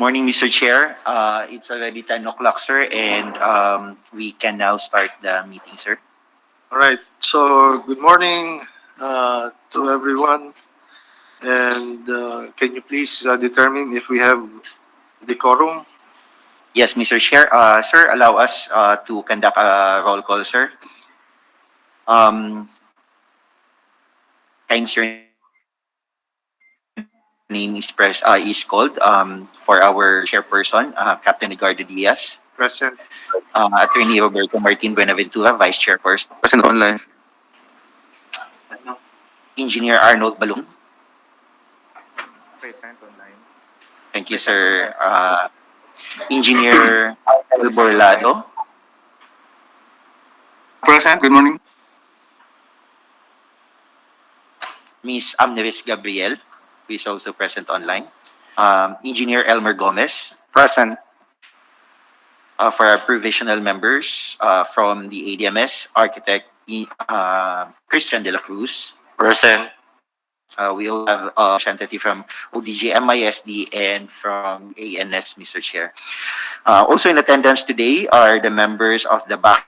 morning, Mr. Chair. It's already 10 o'clock, sir, and we can now start the meeting, sir. All right. So, good morning to everyone. And can you please determine if we have the quorum? Yes, Mr. Chair. Sir, allow us to conduct a roll call, sir. Kind sir, name is called for our chairperson, Captain Edgardo Diaz. Present. Attorney Roberto Martin Buenaventura, Vice Chairperson. Present online. Engineer Arnold Balong. Present online. Thank you, sir. Engineer Al Borlado. Present. Good morning. Ms. Amneris Gabriel, who is also present online. Engineer Elmer Gomez. Present. For our provisional members from the ATMC, Architect Christian De La Cruz. Present. We also have a representative from ODG MISD and from ANS, Mr. Chair. Also in attendance today are the members of the BAC,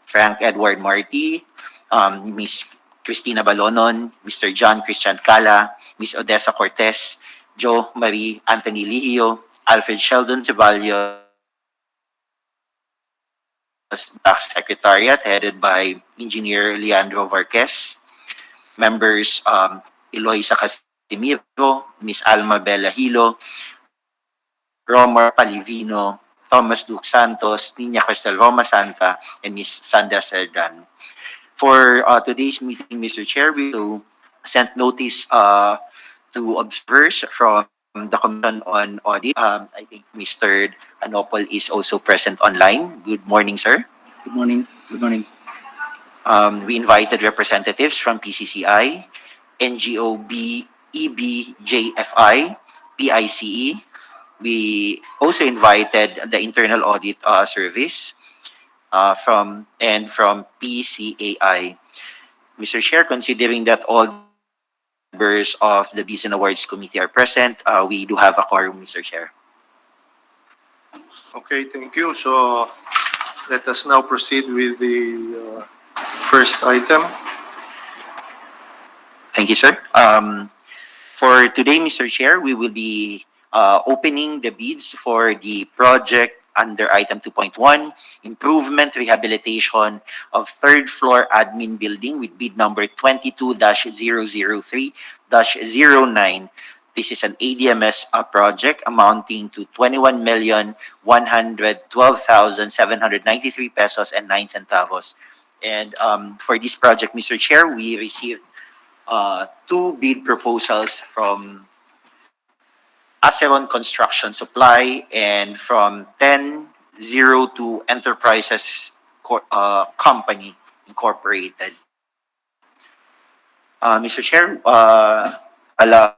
Frank Edward Marty, Ms. Cristina Balonon, Mr. John Christian Cala, Ms. Odessa Cortez, Joe Marie Anthony Lihio, Alfred Sheldon Ceballos, BAC Secretariat headed by Engineer Leandro Varquez, members Eloisa Casimiro, Ms. Alma Bella Hilo, Romar Palivino, Thomas Duke Santos, Nina Cristel Roma Santa, and Ms. Sandra Serdan. For today's meeting, Mr. Chair, we will send notice to observers from the Commission on Audit. I think Mr. Anopol is also present online. Good morning, sir. Good morning. Good morning. We invited representatives from PCCI, NGOB, EBJFI, PICE. We also invited the Internal Audit Service from PCAI. Mr. Chair, considering that all members of the Bids and Awards Committee are present, we do have a quorum, Mr. Chair. Okay, thank you. So, let us now proceed with the first item. Thank you, sir. For today, Mr. Chair, we will be opening the bids for the project under item 2.1, improvement rehabilitation of third floor admin building with bid number 22-003-09. This is an ADMS project amounting to 21,112,793 pesos and 9 centavos. And for this project, Mr. Chair, we received two bid proposals from Aceron Construction Supply and from 1002 Enterprises Company Incorporated. Mr. Chair, allow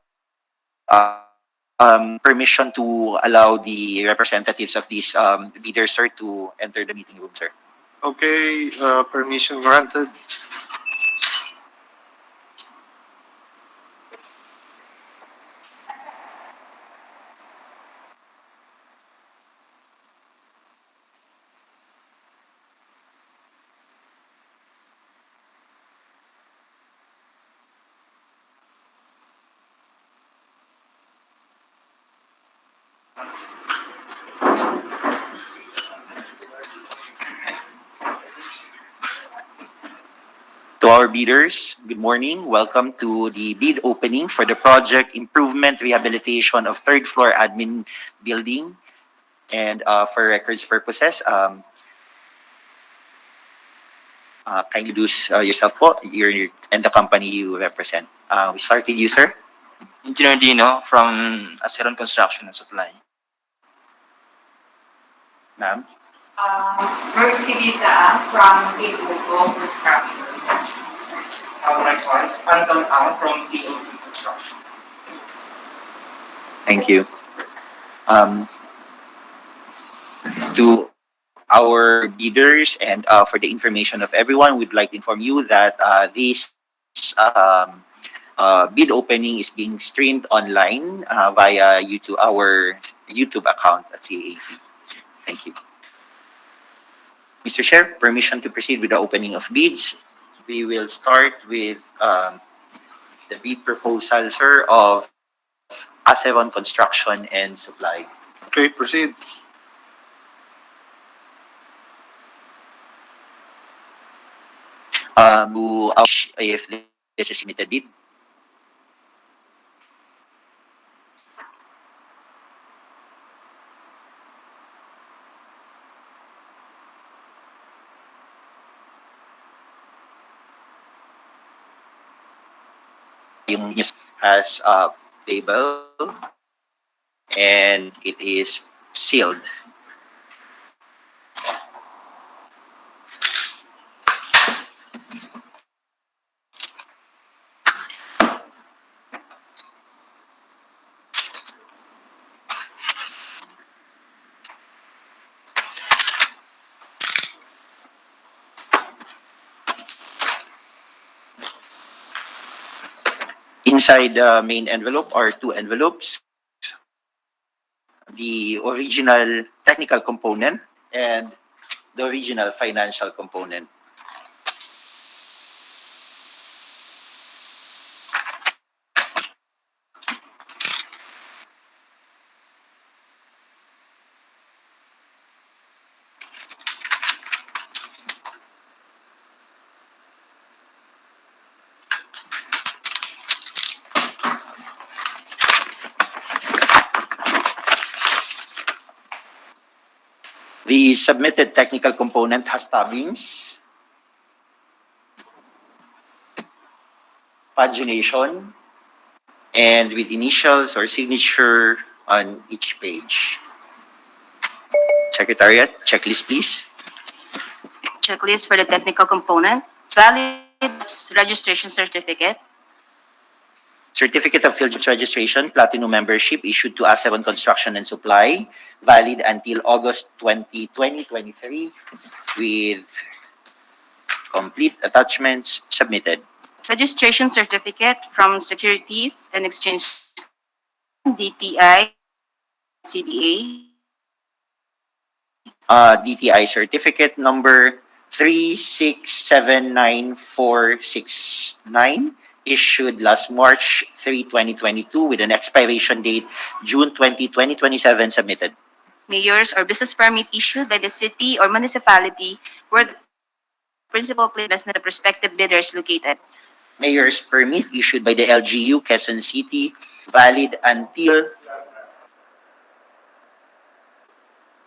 permission to allow the representatives of these bidders, sir, to enter the meeting room, sir. Okay, permission granted. To our bidders, good morning. Welcome to the bid opening for the project improvement rehabilitation of third floor admin building. And for records purposes, kindly introduce yourself po, and the company you represent. We start with you, sir. Engineer Dino from Aceron Construction and Supply. Ma'am. Mercy Vita from Ibugo Construction. Likewise, Anton Ang from DOT Construction. Thank you. To our bidders and for the information of everyone, we'd like to inform you that this bid opening is being streamed online via YouTube, our YouTube account at CAAP. Thank you. Mr. Chair, permission to proceed with the opening of bids. We will start with the bid proposal, sir, of Asevon Construction and Supply. Okay, proceed. If this is submitted bid. Yung has a label and it is sealed. Inside the main envelope are two envelopes. The original technical component and the original financial component. The submitted technical component has tabbings, pagination, and with initials or signature on each page. Secretariat, checklist please. Checklist for the technical component. Valid registration certificate. Certificate of Field Registration, Platinum Membership issued to Asevon Construction and Supply, valid until August 20, 2023, with complete attachments submitted. Registration certificate from Securities and Exchange DTI CDA. DTI certificate number 3679469, issued last March 3, 2022, with an expiration date June 20, 2027, submitted. Mayor's or business permit issued by the city or municipality where the principal place of the prospective bidder is located. Mayor's permit issued by the LGU Quezon City, valid until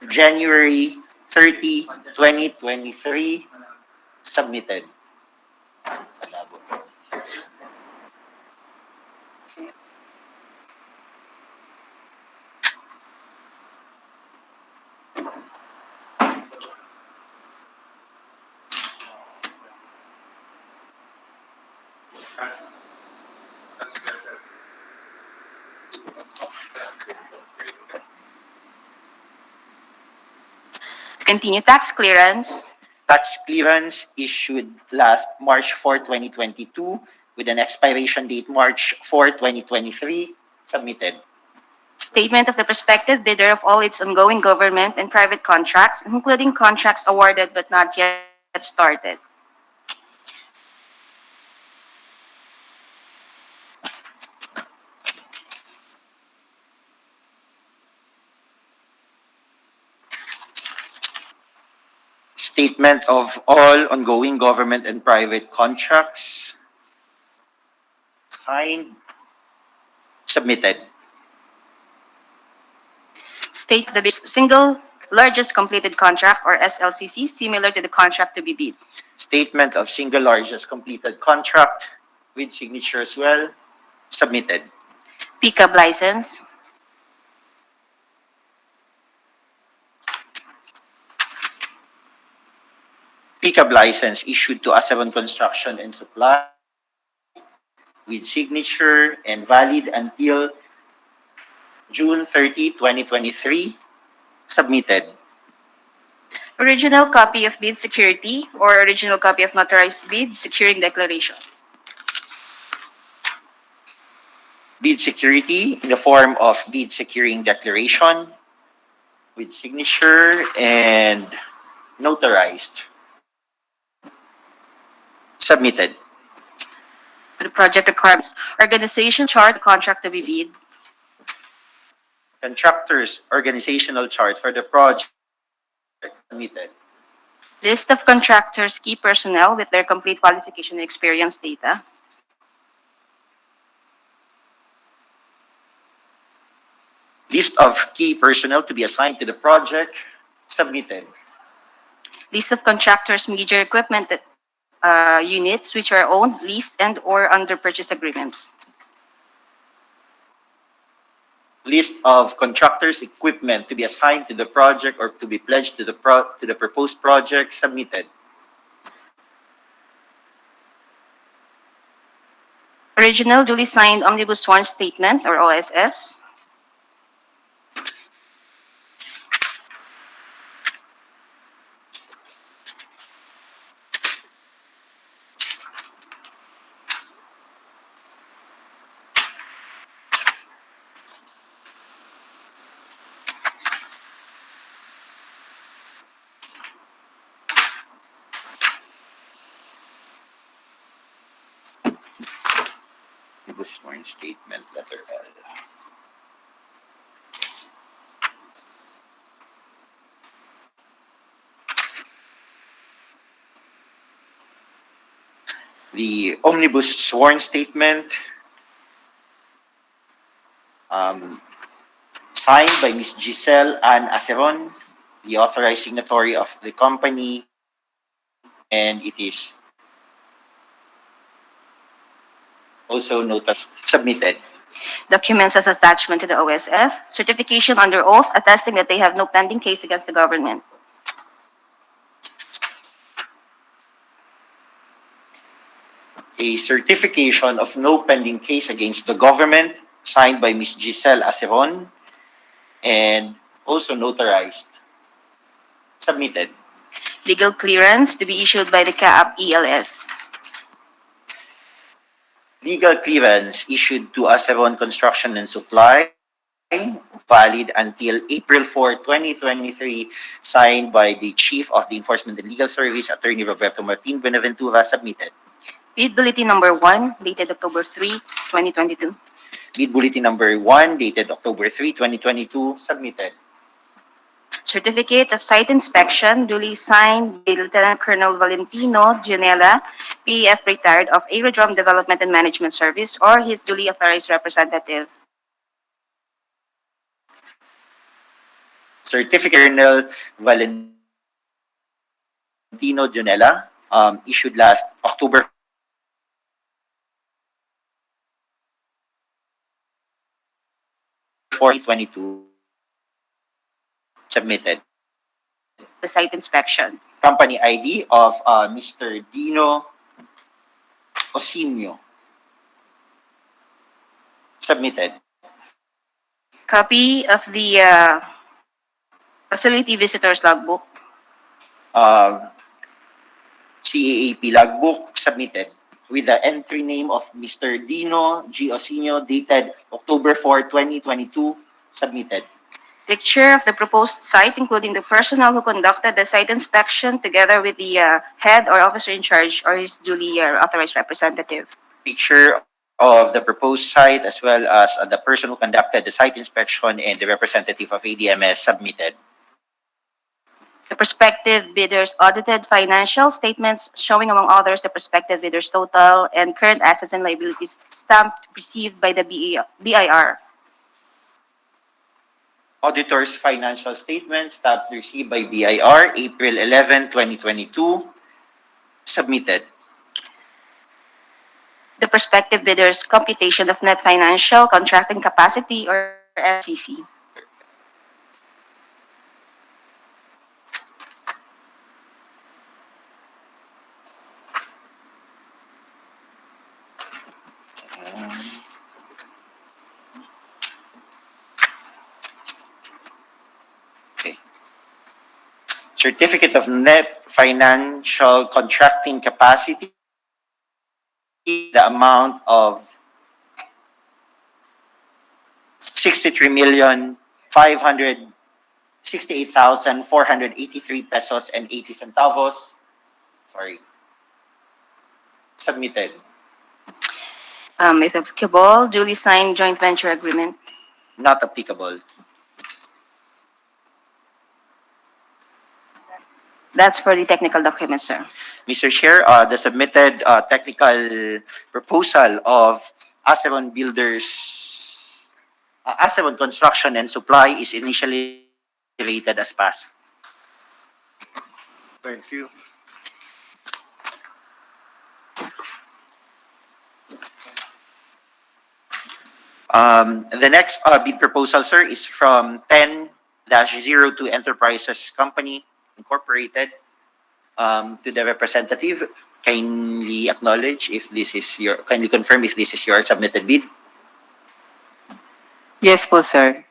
January 30, 2023, submitted. Continue tax clearance. Tax clearance issued last March 4, 2022, with an expiration date March 4, 2023, submitted. Statement of the prospective bidder of all its ongoing government and private contracts, including contracts awarded but not yet started. Statement of all ongoing government and private contracts, signed, submitted. State the single largest completed contract or SLCC similar to the contract to be bid. Statement of single largest completed contract with signature as well, submitted. Pickup license. Pickup license issued to Asevon Construction and Supply with signature and valid until June 30, 2023, submitted. Original copy of bid security or original copy of notarized bid securing declaration. Bid security in the form of bid securing declaration with signature and notarized. Submitted. The project requirements. Organization chart, the contract to be bid. Contractors organizational chart for the project. Submitted. List of contractors, key personnel with their complete qualification and experience data. List of key personnel to be assigned to the project. Submitted. List of contractors, major equipment units which are owned, leased, and or under purchase agreements. List of contractors equipment to be assigned to the project or to be pledged to the proposed project. Submitted. Original duly signed omnibus sworn statement or OSS. Sworn statement letter L. The omnibus sworn statement signed by Ms. Giselle Ann Aceron, the authorized signatory of the company, and it is also noticed submitted. Documents as attachment to the OSS. Certification under oath attesting that they have no pending case against the government. A certification of no pending case against the government signed by Ms. Giselle Aceron and also notarized. Submitted. Legal clearance to be issued by the CAAP ELS. Legal clearance issued to Aceron Construction and Supply, valid until April 4, 2023, signed by the Chief of the Enforcement and Legal Service, Attorney Roberto Martin Benaventura. Submitted. Bid Bulletin Number 1, dated October 3, 2022. Bid Bulletin Number 1, dated October 3, 2022, submitted. Certificate of Site Inspection, duly signed by Lieutenant Colonel Valentino Gianella, PF retired of Aerodrome Development and Management Service, or his duly authorized representative. Certificate Colonel Valentino Gianella, issued last October 4, 2022, submitted. The site inspection. Company ID of Mr. Dino Osimio. Submitted. Copy of the facility visitors logbook. CAAP logbook submitted with the entry name of Mr. Dino G. Osinio dated October 4, 2022, submitted. Picture of the proposed site, including the personnel who conducted the site inspection, together with the head or officer in charge or his duly authorized representative. Picture of the proposed site as well as the person who conducted the site inspection and the representative of ADMS submitted. The prospective bidders' audited financial statements showing, among others, the prospective bidders' total and current assets and liabilities stamped received by the BIR. Auditor's financial statement stamped received by BIR April 11, 2022, submitted. The prospective bidders' computation of net financial contracting capacity or FCC. Okay. Certificate of net financial contracting capacity, the amount of 63,568,483 pesos and 80 centavos. Sorry. Submitted. If applicable, duly signed joint venture agreement. Not applicable. That's for the technical documents, sir. Mr. Chair, the submitted technical proposal of Aceron Builders, Aceron Construction and Supply is initially rated as passed. Thank you. The next bid proposal, sir, is from 10-02 Enterprises Company Incorporated. To the representative, kindly acknowledge if this is your, kindly confirm if this is your submitted bid. Yes po, sir.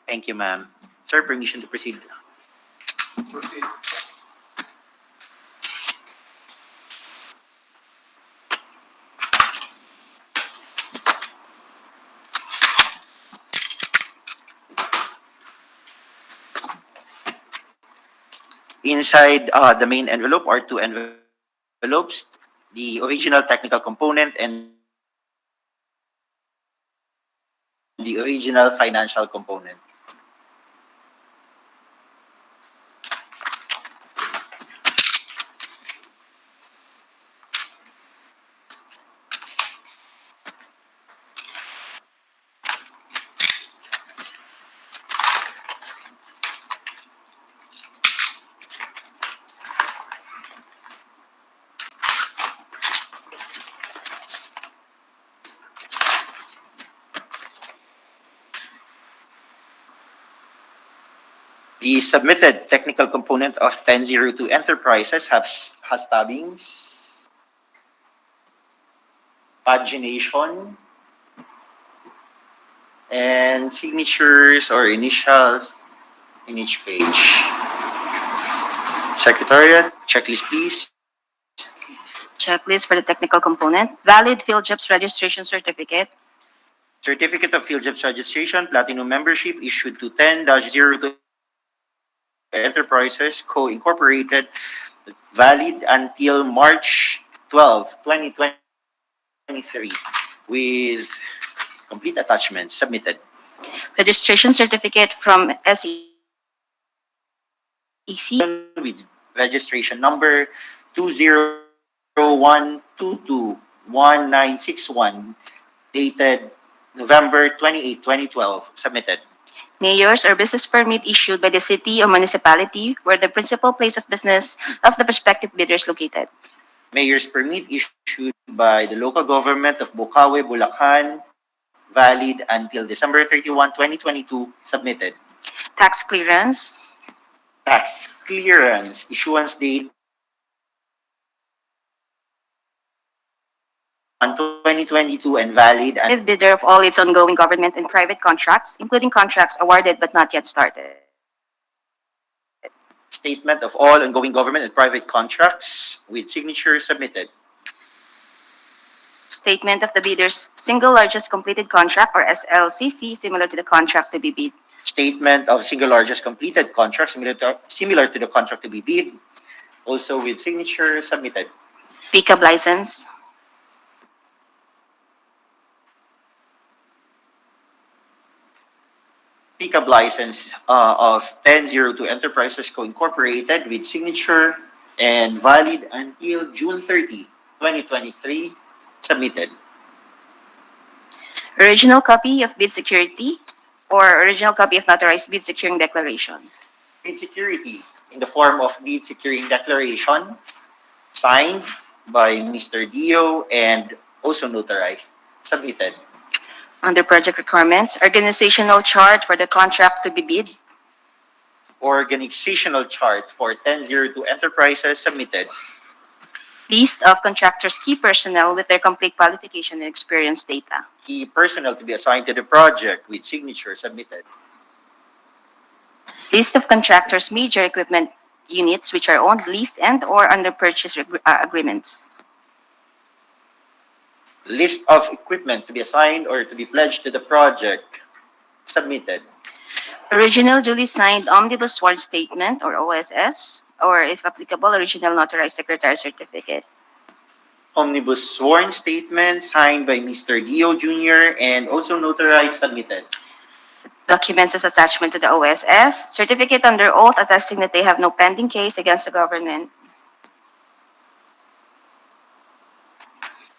Thank you, ma'am. Sir, permission to proceed. Proceed. Inside the main envelope are two envelopes, the original technical component and the original financial component. The submitted technical component of 1002 Enterprises has tabbings, pagination, and signatures or initials in each page. Secretariat, checklist please. Checklist for the technical component. Valid field jobs registration certificate. Certificate of Field Jobs Registration, Platinum Membership issued to 10-02 Enterprises Co. Incorporated, valid until March 12, 2023, with complete attachments submitted. Registration certificate from SEC. With registration number 201221961, dated November 28, 2012, submitted. Mayors or business permit issued by the city or municipality where the principal place of business of the prospective bidder is located. Mayor's permit issued by the local government of Bukawi, Bulacan, valid until December 31, 2022, submitted. Tax clearance. Tax clearance, issuance date on 2022 and valid Active bidder of all its ongoing government and private contracts, including contracts awarded but not yet started. statement of all ongoing government and private contracts with signature submitted. Statement of the bidder's single largest completed contract or SLCC similar to the contract to be bid. Statement of single largest completed contract similar to the contract to be bid, also with signature submitted. PCAB license. Pickup license of 1002 Enterprises Co. Incorporated with signature and valid until June 30, 2023, submitted. Original copy of bid security or original copy of notarized bid securing declaration. Bid security in the form of bid securing declaration signed by Mr. Dio and also notarized, submitted. Under project requirements, organizational chart for the contract to be bid. Organizational chart for 1002 Enterprises, submitted. List of contractors' key personnel with their complete qualification and experience data. Key personnel to be assigned to the project with signature, submitted. List of contractors' major equipment units which are owned, leased, and or under purchase agreements. List of equipment to be assigned or to be pledged to the project Submitted. Original duly signed omnibus sworn statement or OSS, or if applicable, original notarized secretary certificate. Omnibus sworn statement signed by Mr. Dio Jr. and also notarized. Submitted. Documents as attachment to the OSS, certificate under oath attesting that they have no pending case against the government.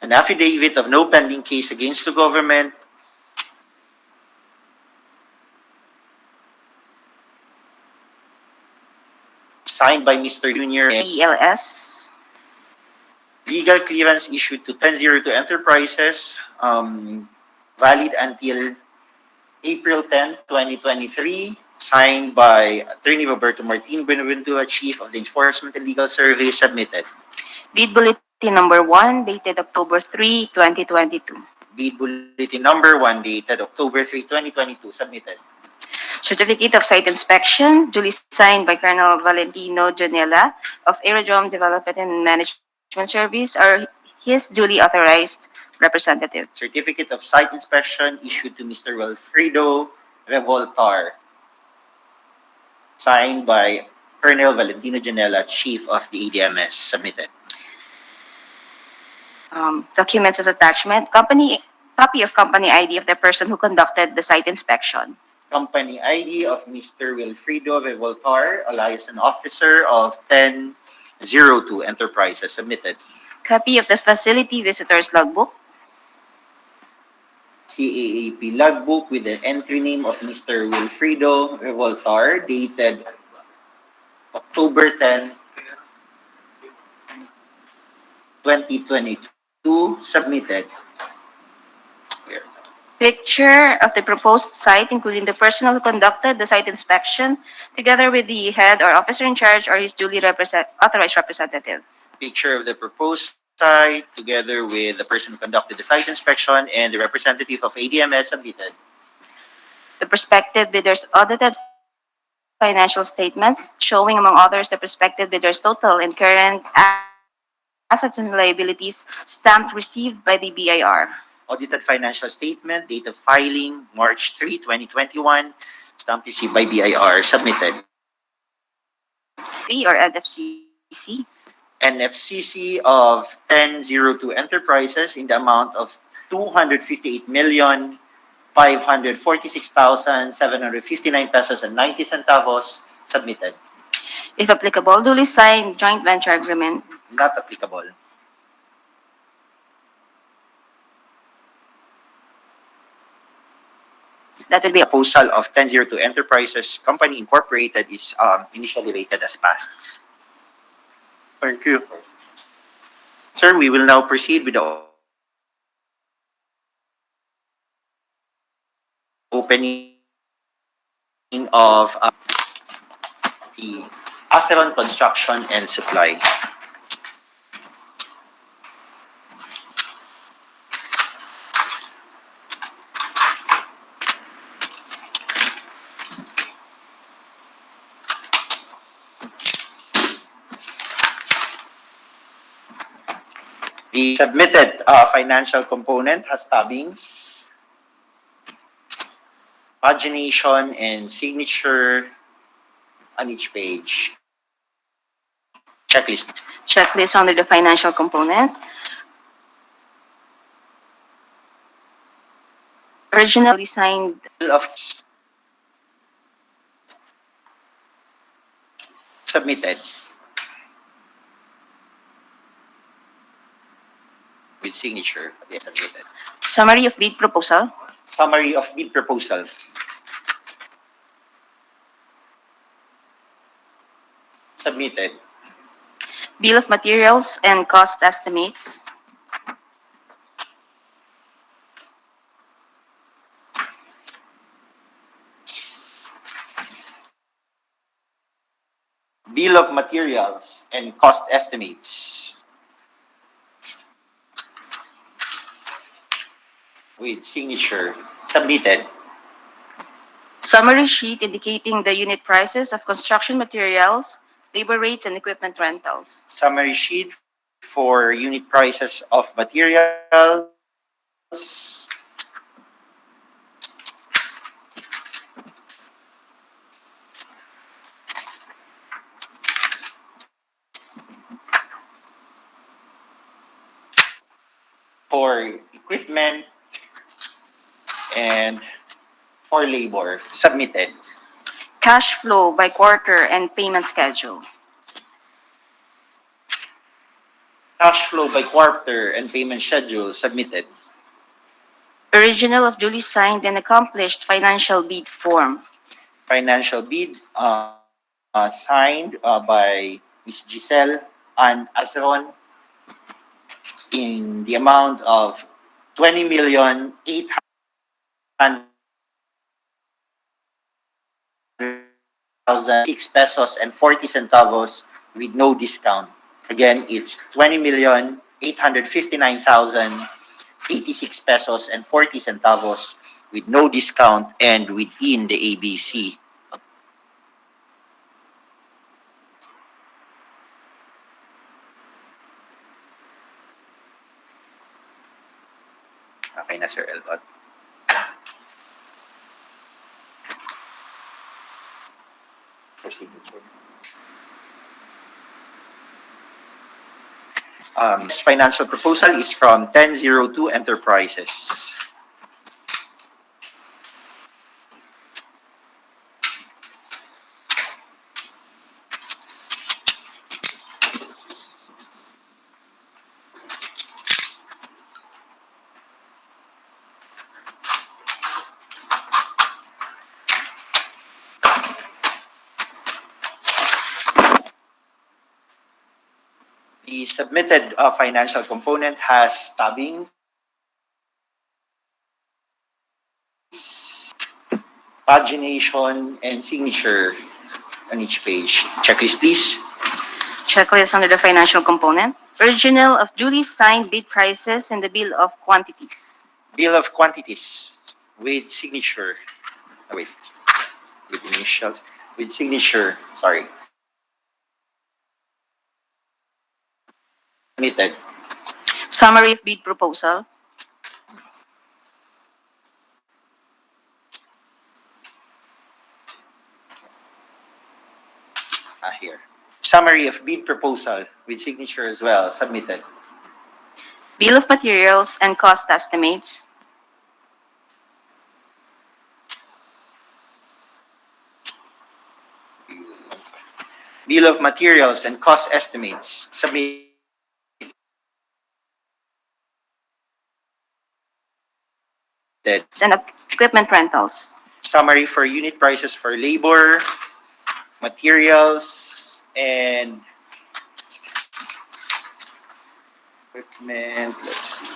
An affidavit of no pending case against the government. Signed by Mr. Jr. and ELS. legal clearance issued to 1002 Enterprises, valid until April 10, 2023, signed by Attorney Roberto Martin Buenaventura, Chief of the Enforcement and Legal Service. Submitted. Bid Bulletin Number 1, dated October 3, 2022. Bid Bulletin Number 1, dated October 3, 2022. Submitted. Certificate of Site Inspection, duly signed by Colonel Valentino Janela of Aerodrome Development and Management Service or his duly authorized representative. Certificate of Site Inspection issued to Mr. Wilfredo Revoltar, signed by Colonel Valentino Janela, Chief of the ATMC. Submitted. Documents as attachment, copy of company ID of the person who conducted the site inspection. Company ID of Mr. Wilfredo Revoltar, a licensed officer of 1002 Enterprises. Submitted. Copy of the facility visitor's logbook. CAAP logbook with the entry name of Mr. Wilfredo Revoltar, dated October 10, 2022. Submitted. Here. Picture of the proposed site, including the person who conducted the site inspection, together with the head or officer in charge or his duly authorized representative. Picture of the proposed site together with the person who conducted the site inspection and the representative of ADMS. Submitted. The prospective bidder's audited financial statements showing, among others, the prospective bidder's total and current assets and liabilities stamped received by the BIR. Audited financial statement, date of filing, March 3, 2021, stamp received by BIR. Submitted. Or NFCC. NFCC of 1002 Enterprises in the amount of 258,546,759 pesos and 90 centavos. Submitted. If applicable, duly signed joint venture agreement. Not applicable. That will be Proposal of 1002 Enterprises Company Incorporated is initially rated as passed. Thank you. Sir, we will now proceed with the opening of the Allison Construction and Supply. The submitted financial component has tabbings, pagination, and signature on each page. Checklist. checklist under the financial component. Originally signed Of submitted with signature. Yes, submitted. summary of bid proposal. Summary of bid proposal. Submitted. Bill of materials and cost estimates. Bill of materials and cost estimates. With signature. Submitted. Summary sheet indicating the unit prices of construction materials, labor rates, and equipment rentals. Summary sheet for unit prices of materials, for equipment, and for labor submitted. Cash flow by quarter and payment schedule. Cash flow by quarter and payment schedule submitted. Original of duly signed and accomplished financial bid form. Financial bid signed by Ms. Giselle and Azron in the amount of 20,806 pesos and 40 centavos with no discount. Again, it's 20,859,086 pesos and 40 centavos with no discount and within the ABC. Okay na, Sir Elbot. For signature. This financial proposal is from 1002 Enterprises. The submitted financial component has tabbing, pagination, and signature on each page. Checklist, please. Checklist under the financial component. Original of duly signed bid prices and the bill of quantities. Bill of quantities with signature. Oh, wait. With initials. With signature. Sorry. Submitted. Summary of bid proposal. Here. Summary of bid proposal with signature as well. Submitted. Bill of materials and cost estimates. Bill of materials and cost estimates. Submitted. And equipment rentals. Summary for unit prices for labor, materials, and equipment. Let's see.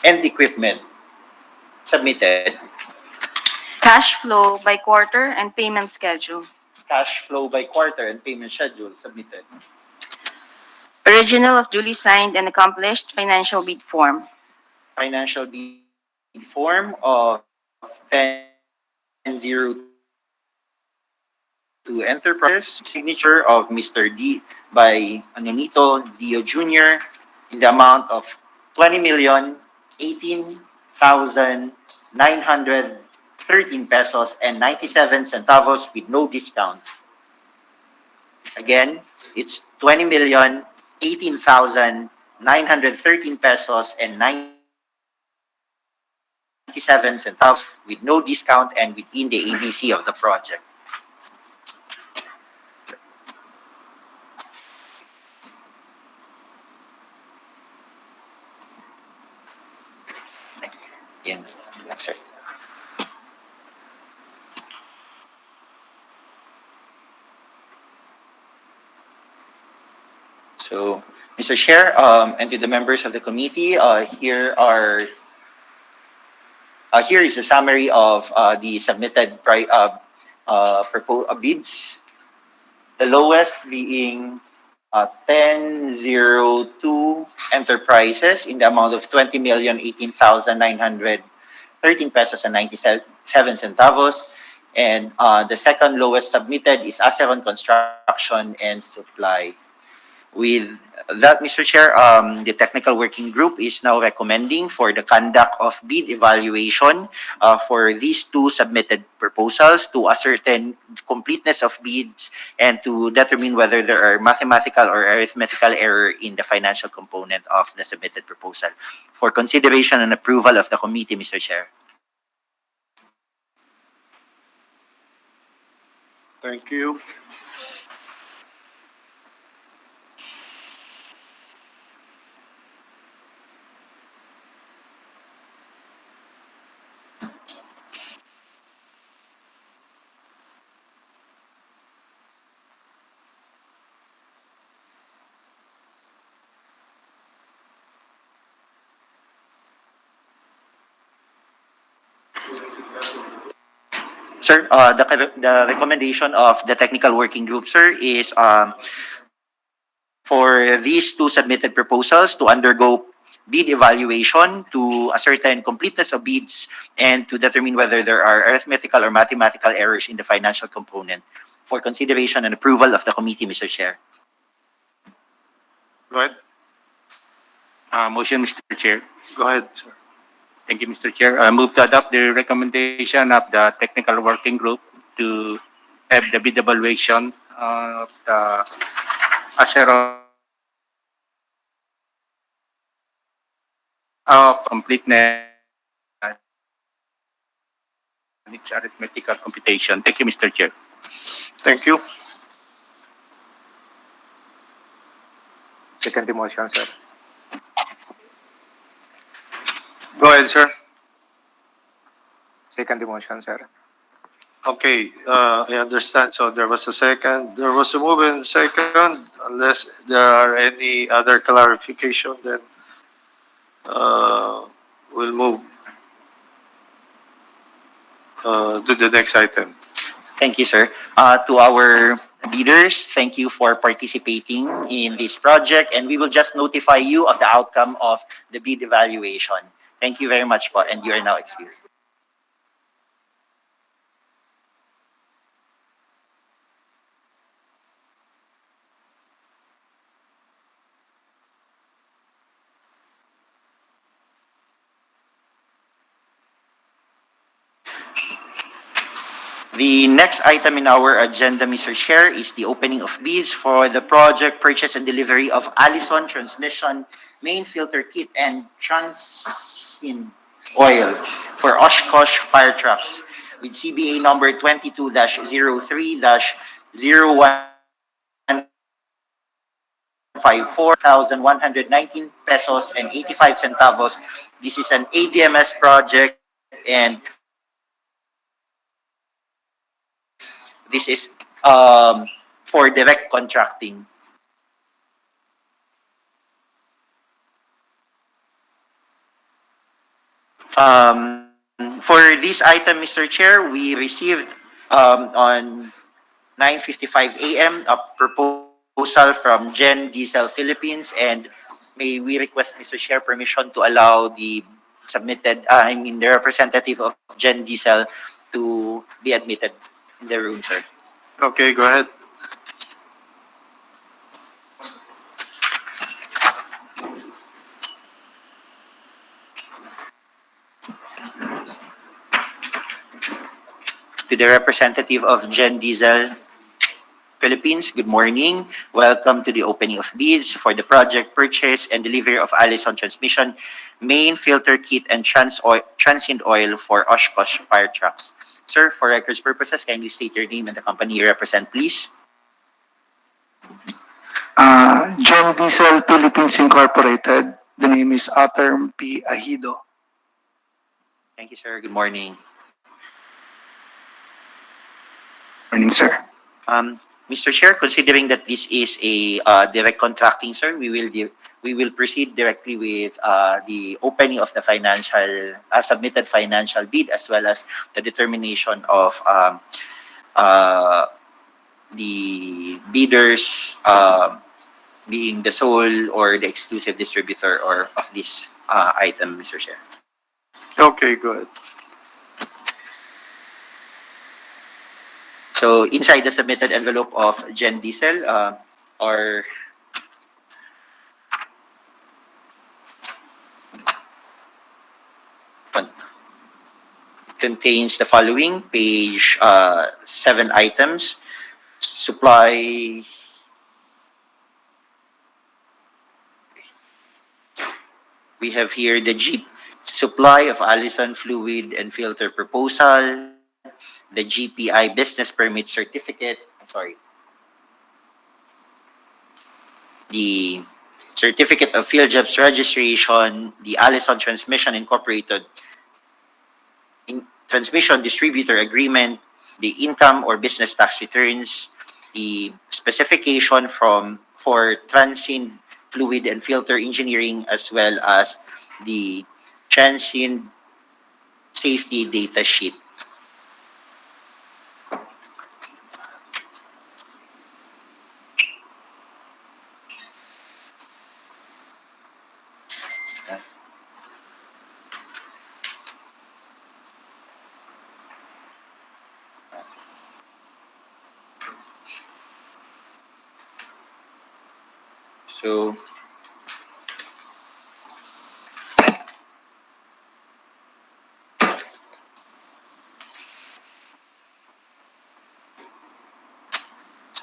And equipment. Submitted. Cash flow by quarter and payment schedule. Cash flow by quarter and payment schedule. Submitted. Original of duly signed and accomplished financial bid form. Financial bid form of 1002 Enterprises. Signature of Mr. D by Anonito Dio Jr. in the amount of 20,018,913 pesos and 97 centavos with no discount. Again, it's 20,018,913 pesos and 97 centavos with no discount and within the ABC of the project. Yan. Sir. So, Mr. Chair, and to the members of the committee, here is a summary of the submitted bids. The lowest being 1002 Enterprises in the amount of 20,018,913 pesos and 97 centavos. And the second lowest submitted is Allison Construction and Supply with that, Mr. Chair, the technical working group is now recommending for the conduct of bid evaluation for these two submitted proposals to ascertain completeness of bids and to determine whether there are mathematical or arithmetical error in the financial component of the submitted proposal for consideration and approval of the committee, Mr. Chair. Thank you. Sir, the recommendation of the technical working group, sir, is for these two submitted proposals to undergo bid evaluation to ascertain completeness of bids and to determine whether there are arithmetical or mathematical errors in the financial component for consideration and approval of the committee, Mr. Chair. Go ahead. Motion, Mr. Chair. Go ahead, sir. Thank you, Mr. Chair. I move to adopt the recommendation of the technical working group to have the bid evaluation of the Acero of completeness and its arithmetical computation. Thank you, Mr. Chair. Thank you. Second motion, sir. Go ahead, sir. Second motion, sir. Okay, I understand. So there was a second, there was a move and second. Unless there are any other clarification, then we'll move to the next item. Thank you, sir. To our bidders, thank you for participating in this project, and we will just notify you of the outcome of the bid evaluation. Thank you very much, po, and you are now excused. The next item in our agenda, Mr. Chair, is the opening of bids for the project purchase and delivery of Allison transmission main filter kit and Transynd oil for Oshkosh fire trucks with CBA number 22-03-0154,119 pesos and 85 centavos. This is an ATMS project, and this is for direct contracting. For this item, Mr. Chair, we received on 9:55 a.m. a proposal from Gen Diesel Philippines, and may we request, Mr. Chair, permission to allow the the representative of Gen Diesel to be admitted in the room, sir. Okay, go ahead. To the representative of Gen Diesel Philippines, good morning. Welcome to the opening of bids for the project purchase and delivery of Allison transmission, main filter kit, and Transynd oil for Oshkosh fire trucks. Sir, for records purposes, kindly state your name and the company you represent, please. Gen Diesel Philippines Incorporated. The name is Aterm P. Ahido. Thank you, sir. Good morning. Morning, sir. Mr. Chair, considering that this is a direct contracting, sir, we will proceed directly with the opening of the submitted financial bid, as well as the determination of the bidders being the sole or the exclusive distributor of this item, Mr. Chair. Okay, go ahead. So inside the submitted envelope of Gen Diesel, our contains the following: page 7 items. Supply. We have here the Jeep supply of Allison fluid and filter proposal, the GPI business permit certificate. I'm sorry. The certificate of field jobs registration, the Allison Transmission Incorporated Transmission Distributor Agreement, the income or business tax returns, the specification for Transynd fluid and filter engineering, as well as the Transynd safety data sheet.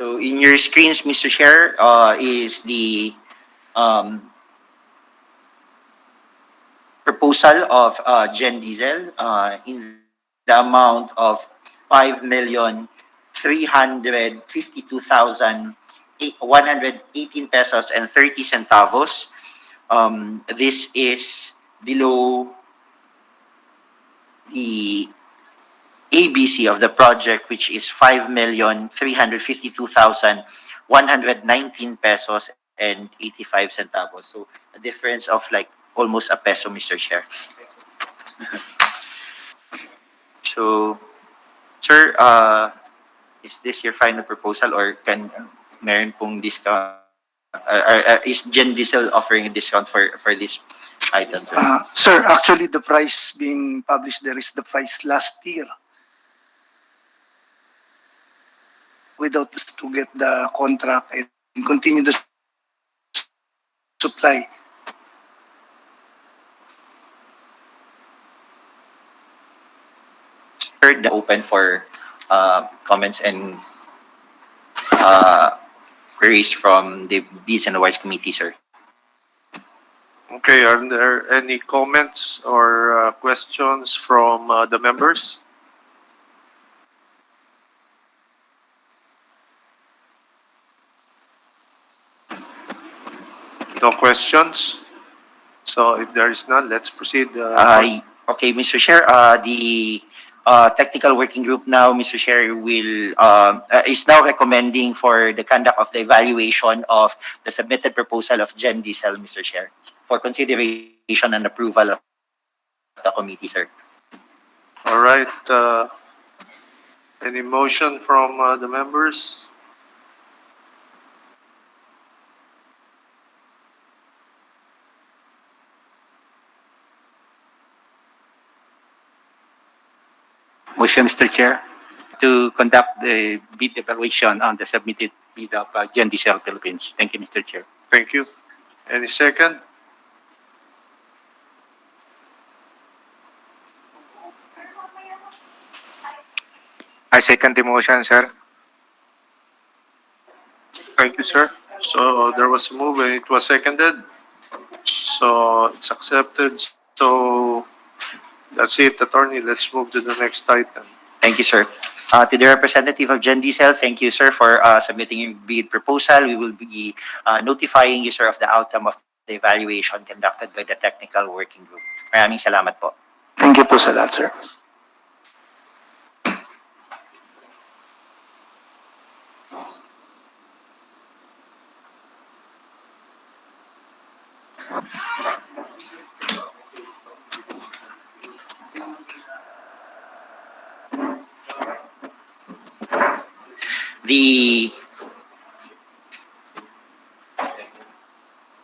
So, in your screens, Mr. Chair, is the proposal of Gen Diesel in the amount of 5,352,118 pesos and 30 centavos. This is below the ABC of the project, which is 5,352,119 pesos and 85 centavos. So a difference of like almost a peso, Mr. Chair. So, sir, is this your final proposal, or meron pong discount? Is Gen Diesel offering a discount for this item, sir? Sir, actually, the price being published there is the price last year. Without us to get the contract and continue the supply. Sir, open for comments and queries from the Bids and Awards Committee, sir. Okay, are there any comments or questions from the members? No questions? So if there is none, let's proceed. Okay, Mr. Chair, the technical working group now, Mr. Chair, will is now recommending for the conduct of the evaluation of the submitted proposal of Gen Diesel, Mr. Chair, for consideration and approval of the committee, sir. All right. Any motion from the members? Motion, Mr. Chair, to conduct the bid evaluation on the submitted bid of Gen Diesel Philippines. Thank you, Mr. Chair. Thank you. Any second? I second the motion, sir. Thank you, sir. So there was a move and it was seconded. So it's accepted. So that's it, attorney. Let's move to the next item. Thank you, sir. To the representative of Gen Diesel, thank you, sir, for submitting your bid proposal. We will be notifying you, sir, of the outcome of the evaluation conducted by the technical working group. Maraming salamat po. Thank you po sa lahat, sir.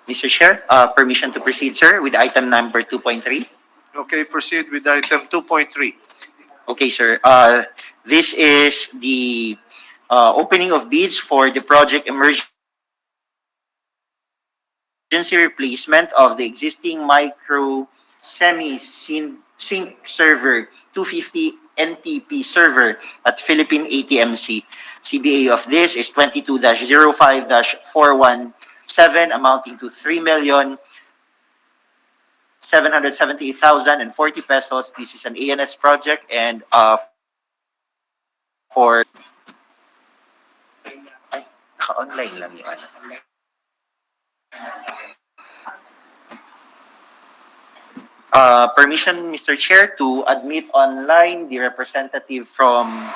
Mr. Chair, permission to proceed, sir, with item number 2.3. Okay, proceed with item 2.3. Okay, sir. This is the opening of bids for the project emergency replacement of the existing Sync server 250 NTP server at Philippine ATMC. CBA of this is 22-05-417 amounting to 3,778,040 pesos. This is an ANS project and for online lang yun. Permission, Mr. Chair, to admit online the representative from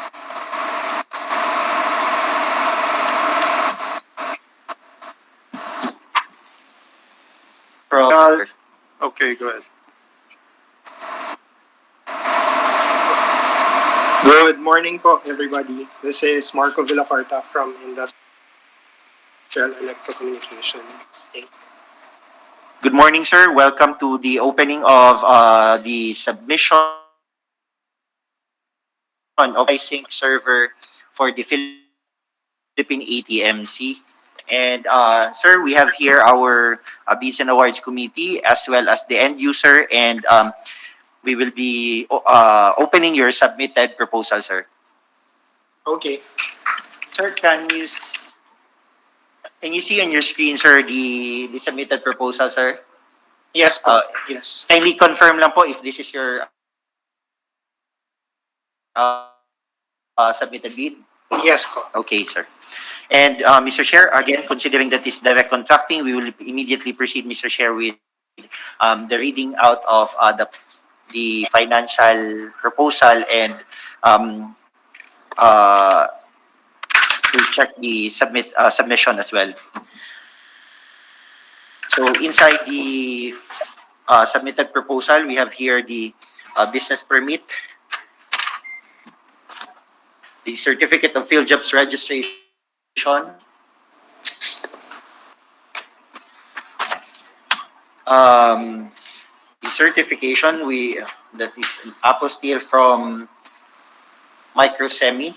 Okay, go ahead. Good morning po, everybody. This is Marco Villacarta from Industrial Electrocommunications Inc. Good morning, sir. Welcome to the opening of the submission of sync server for the Philippine ATMC. And sir, we have here our Bids and Awards Committee as well as the end user, and we will be opening your submitted proposal, sir. Okay. Sir, can you see on your screen, sir, the submitted proposal, sir? Yes po. Yes. Kindly confirm lang po if this is your submitted bid. Yes po. Okay, sir. And Mr. Chair, again, considering that this direct contracting, we will immediately proceed, Mr. Chair, with the reading out of the financial proposal and to check the submission as well. So inside the submitted proposal, we have here the business permit, the certificate of field jobs registration, the certification that is an apostille from Microsemi,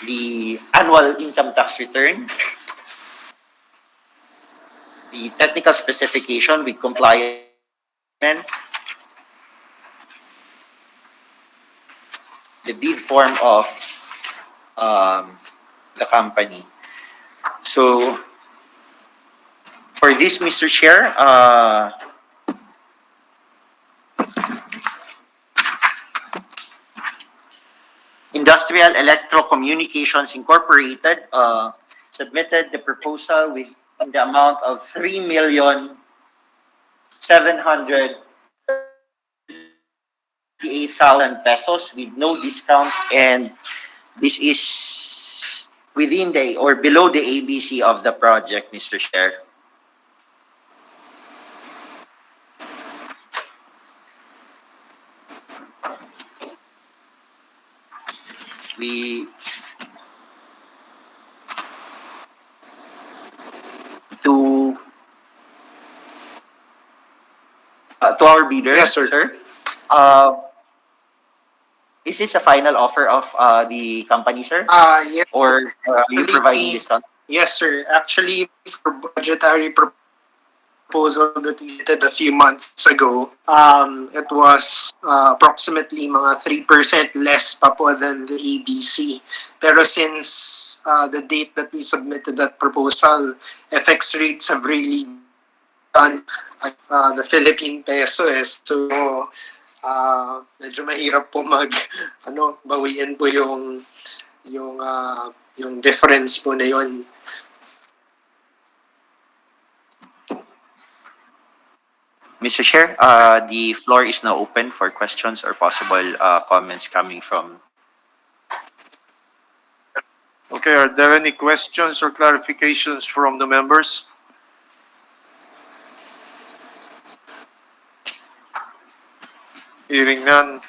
the annual income tax return, the technical specification with compliance, the bid form of the company. So for this, Mr. Chair, Industrial Electrocommunications Incorporated submitted the proposal with the amount of 3,738,000 pesos with no discount, and this is within the or below the ABC of the project, Mr. Chair. We to our bidder. Yes, sir. Is this a final offer of the company, sir? Yes. Or are you providing discount? Yes, sir. Actually, for budgetary proposal that we did a few months ago, it was approximately mga 3% less pa po than the ABC. Pero since the date that we submitted that proposal, FX rates have really done the Philippine peso so medyo mahirap po bawiin po yung difference po na yun. Mr. Chair, the floor is now open for questions or possible comments coming from. Okay, are there any questions or clarifications from the members? Hearing none,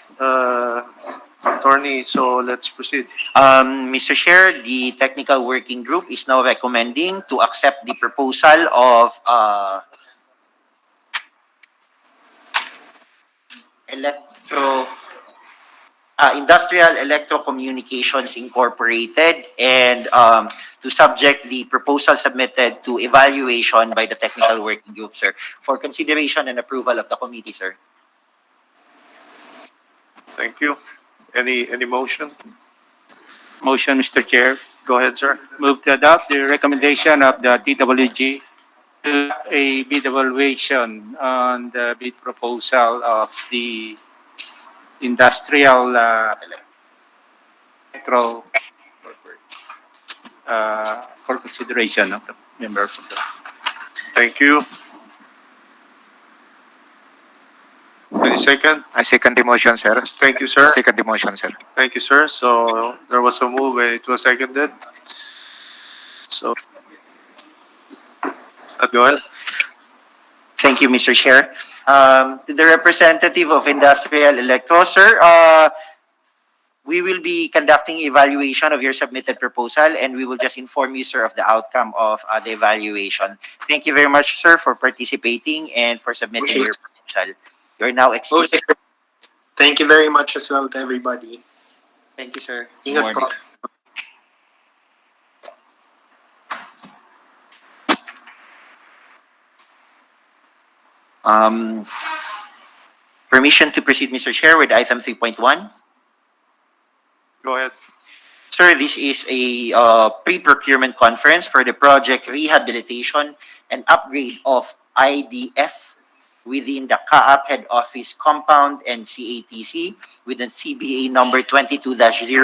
attorney, so let's proceed. Mr. Chair, the technical working group is now recommending to accept the proposal of Industrial Electrocommunications Incorporated, and to to subject the proposal submitted to evaluation by the technical working group, sir, for consideration and approval of the committee, sir. Thank you. Any motion? Motion, Mr. Chair. Go ahead, sir. Move to adopt the recommendation of the TWG to a bid evaluation on the bid proposal of the industrial electro for consideration of the members of the. Thank you. Any second? I second the motion, sir. Thank you, sir. Second the motion, sir. Thank you, sir. So there was a move and it was seconded. So, go ahead. Thank you, Mr. Chair. To the representative of Industrial Electro, sir, we will be conducting evaluation of your submitted proposal and we will just inform you, sir, of the outcome of the evaluation. Thank you very much, sir, for participating and for submitting your proposal. You're now excused. Thank you very much as well to everybody. Thank you, sir. Good Ingat morning. po. Permission to proceed, Mr. Chair, with item 3.1. Go ahead. Sir, this is a pre-procurement conference for the project rehabilitation and upgrade of IDF within the CAAP head office compound and CATC with the CBA number 22-0.